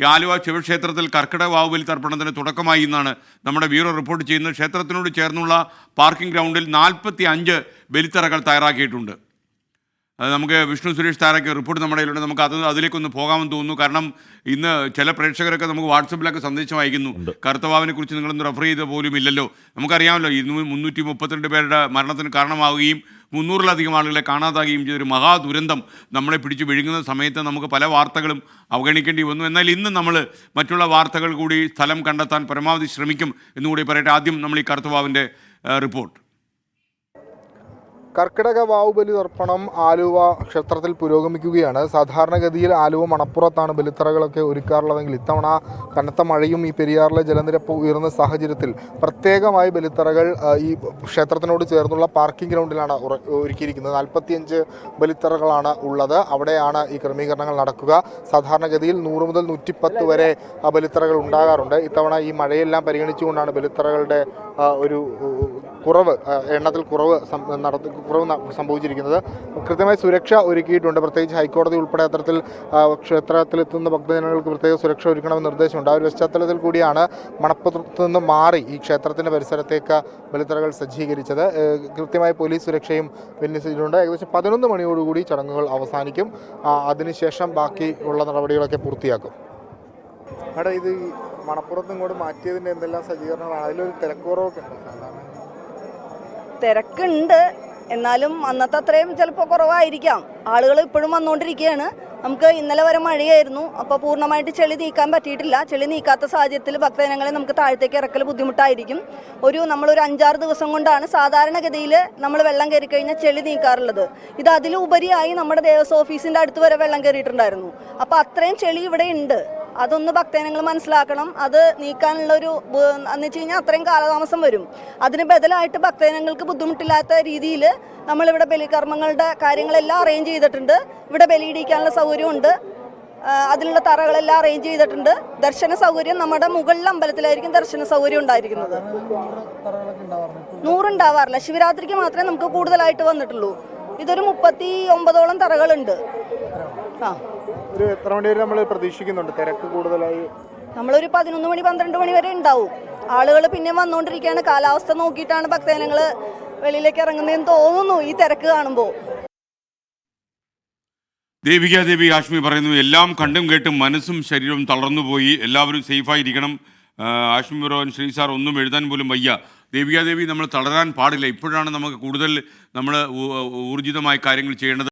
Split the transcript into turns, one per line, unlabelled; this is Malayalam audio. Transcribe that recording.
ഈ ആലുവ ശിവക്ഷേത്രത്തിൽ കർക്കിടക വാവുബലി തർപ്പണത്തിന് തുടക്കമായി എന്നാണ് നമ്മുടെ ബ്യൂറോ റിപ്പോർട്ട് ചെയ്യുന്നത്. ക്ഷേത്രത്തിനോട് ചേർന്നുള്ള പാർക്കിംഗ് ഗ്രൗണ്ടിൽ 45 ബലിത്തറകൾ തയ്യാറാക്കിയിട്ടുണ്ട്. നമുക്ക് വിഷ്ണു സുരേഷ് താരക്ക് റിപ്പോർട്ട് നമ്മുടെ കയ്യിലുണ്ട്. നമുക്ക് അതിലേക്കൊന്ന് പോകാമെന്ന് തോന്നുന്നു. കാരണം ഇന്ന് ചില പ്രേക്ഷകരൊക്കെ നമുക്ക് വാട്സപ്പിലൊക്കെ സന്ദേശം അയക്കുന്നു, കറുത്തവാവിനെ കുറിച്ച് നിങ്ങളൊന്ന് റെഫർ ചെയ്ത പോലും ഇല്ലല്ലോ. നമുക്കറിയാമല്ലോ 332 പേരുടെ മരണത്തിന് കാരണമാവുകയും 300-ലധികം ആളുകളെ കാണാതാകുകയും ചെയ്തൊരു മഹാദുരന്തം നമ്മളെ പിടിച്ച് വിഴുങ്ങുന്ന സമയത്ത് നമുക്ക് പല വാർത്തകളും അവഗണിക്കേണ്ടി വന്നു. എന്നാൽ ഇന്ന് നമ്മൾ മറ്റുള്ള വാർത്തകൾ കൂടി സ്ഥലം കണ്ടെത്താൻ പരമാവധി ശ്രമിക്കും എന്നുകൂടി പറയട്ടെ. ആദ്യം നമ്മൾ ഈ കറുത്തവാവിൻ്റെ റിപ്പോർട്ട്.
കർക്കിടക വാവുബലി തർപ്പണം ആലുവ ക്ഷേത്രത്തിൽ പുരോഗമിക്കുകയാണ്. സാധാരണഗതിയിൽ ആലുവ മണപ്പുറത്താണ് ബലിത്തറകളൊക്കെ ഒരുക്കാറുള്ളതെങ്കിൽ ഇത്തവണ കനത്ത മഴയും ഈ പെരിയാറിലെ ജലനിരപ്പ് ഉയർന്ന സാഹചര്യത്തിൽ പ്രത്യേകമായി ബലിത്തറകൾ ഈ ക്ഷേത്രത്തിനോട് ചേർന്നുള്ള പാർക്കിംഗ് ഗ്രൗണ്ടിലാണ് ഒരുക്കിയിരിക്കുന്നത്. 45 ബലിത്തറകളാണ് ഉള്ളത്. അവിടെയാണ് ഈ ക്രമീകരണങ്ങൾ നടക്കുക. സാധാരണഗതിയിൽ 100 മുതൽ 110 വരെ ബലിത്തറകൾ ഉണ്ടാകാറുണ്ട്. ഇത്തവണ ഈ മഴയെല്ലാം പരിഗണിച്ചുകൊണ്ടാണ് ബലിത്തറകളുടെ ഒരു കുറവ്, എണ്ണത്തിൽ കുറവ് സംഭവിച്ചിരിക്കുന്നത്. കൃത്യമായി സുരക്ഷ ഒരുക്കിയിട്ടുണ്ട്. പ്രത്യേകിച്ച് ഹൈക്കോടതി ഉൾപ്പെടെ അത്തരത്തിൽ ക്ഷേത്രത്തിലെത്തുന്ന ഭക്തജനങ്ങൾക്ക് പ്രത്യേക സുരക്ഷ ഒരുക്കണമെന്ന് നിർദ്ദേശമുണ്ട്. ആ ഒരു പശ്ചാത്തലത്തിൽ കൂടിയാണ് മണപ്പുറത്ത് നിന്ന് മാറി ഈ ക്ഷേത്രത്തിൻ്റെ പരിസരത്തേക്ക് ബലിത്തറകൾ സജ്ജീകരിച്ചത്. കൃത്യമായി പോലീസ് സുരക്ഷയും വിന്യസിച്ചിട്ടുണ്ട്. ഏകദേശം 11 മണിയോടുകൂടി ചടങ്ങുകൾ അവസാനിക്കും. അതിനുശേഷം ബാക്കി ഉള്ള നടപടികളൊക്കെ പൂർത്തിയാക്കും. അവിടെ ഇത് മണപ്പുറത്ത് ഇങ്ങോട്ട് മാറ്റിയതിൻ്റെ എന്തെല്ലാം സജ്ജീകരണങ്ങളാണ്? അതിലൊരു തിരക്കുറവൊക്കെ ഉണ്ടോ? സാധാരണ
തിരക്കുണ്ട്, എന്നാലും അന്നത്തെ അത്രയും ചിലപ്പോൾ കുറവായിരിക്കാം. ആളുകൾ ഇപ്പോഴും വന്നുകൊണ്ടിരിക്കുകയാണ്. നമുക്ക് ഇന്നലെ വരെ മഴയായിരുന്നു, അപ്പോൾ പൂർണ്ണമായിട്ട് ചെളി നീക്കാൻ പറ്റിയിട്ടില്ല. ചെളി നീക്കാത്ത സാഹചര്യത്തിൽ ഭക്തജനങ്ങളെ നമുക്ക് താഴത്തേക്ക് ഇറക്കൽ ബുദ്ധിമുട്ടായിരിക്കും. നമ്മളൊരു 5-6 ദിവസം കൊണ്ടാണ് സാധാരണഗതിയിൽ നമ്മൾ വെള്ളം കയറി കഴിഞ്ഞാൽ ചെളി നീക്കാറുള്ളത്. ഇത് അതിലുപരിയായി നമ്മുടെ ദേവസ്വം ഓഫീസിൻ്റെ അടുത്ത് വരെ വെള്ളം കയറിയിട്ടുണ്ടായിരുന്നു. അപ്പോൾ അത്രയും ചെളി ഇവിടെ ഉണ്ട്. അതൊന്ന് ഭക്തജനങ്ങൾ മനസ്സിലാക്കണം. അത് നീക്കാനുള്ളൊരു എന്ന് വെച്ച് കഴിഞ്ഞാൽ അത്രയും കാലതാമസം വരും. അതിന് ബദലായിട്ട് ഭക്തജനങ്ങൾക്ക് ബുദ്ധിമുട്ടില്ലാത്ത രീതിയിൽ നമ്മളിവിടെ ബലികർമ്മങ്ങളുടെ കാര്യങ്ങളെല്ലാം അറേഞ്ച് ചെയ്തിട്ടുണ്ട്. ഇവിടെ ബലിയിടിക്കാനുള്ള സൗകര്യമുണ്ട്. അതിലുള്ള തറകളെല്ലാം അറേഞ്ച് ചെയ്തിട്ടുണ്ട്. ദർശന സൗകര്യം നമ്മുടെ മുകളിൽ അമ്പലത്തിലായിരിക്കും ദർശന സൗകര്യം ഉണ്ടായിരിക്കുന്നത്. 100 ഉണ്ടാവാറില്ല. ശിവരാത്രിക്ക് മാത്രമേ നമുക്ക് കൂടുതലായിട്ട് വന്നിട്ടുള്ളൂ. ഇതൊരു 39ഓളം തറകളുണ്ട്.
ഒരു എത്ര മണി വരെ നമ്മൾ പ്രതീക്ഷിക്കുന്നുണ്ട് തിരക്ക് കൂടുതലായി?
നമ്മളൊരു 11 മണി 12 മണി വരെ ഉണ്ടാവും. ആളുകൾ പിന്നെ വന്നുകൊണ്ടിരിക്കുകയാണ്. കാലാവസ്ഥ നോക്കിയിട്ടാണ് ഭക്തജനങ്ങൾ വെളിയിലേക്ക് ഇറങ്ങുന്നതെന്ന് തോന്നുന്നു ഈ തിരക്ക് കാണുമ്പോൾ.
ദേവി ആഷ്മി പറയുന്നു, എല്ലാം കണ്ടും കേട്ടും മനസ്സും ശരീരവും തളർന്നുപോയി. എല്ലാവരും സേഫായിരിക്കണം. ആഷ്മി ബറോൻ ശ്രീസാർ ഒന്നും എഴുതാൻ പോലും വയ്യ. ദേവി നമ്മൾ തളരാൻ പാടില്ല. ഇപ്പോഴാണ് നമുക്ക് കൂടുതൽ നമ്മൾ ഊർജിതമായ കാര്യങ്ങൾ ചെയ്യേണ്ടത്.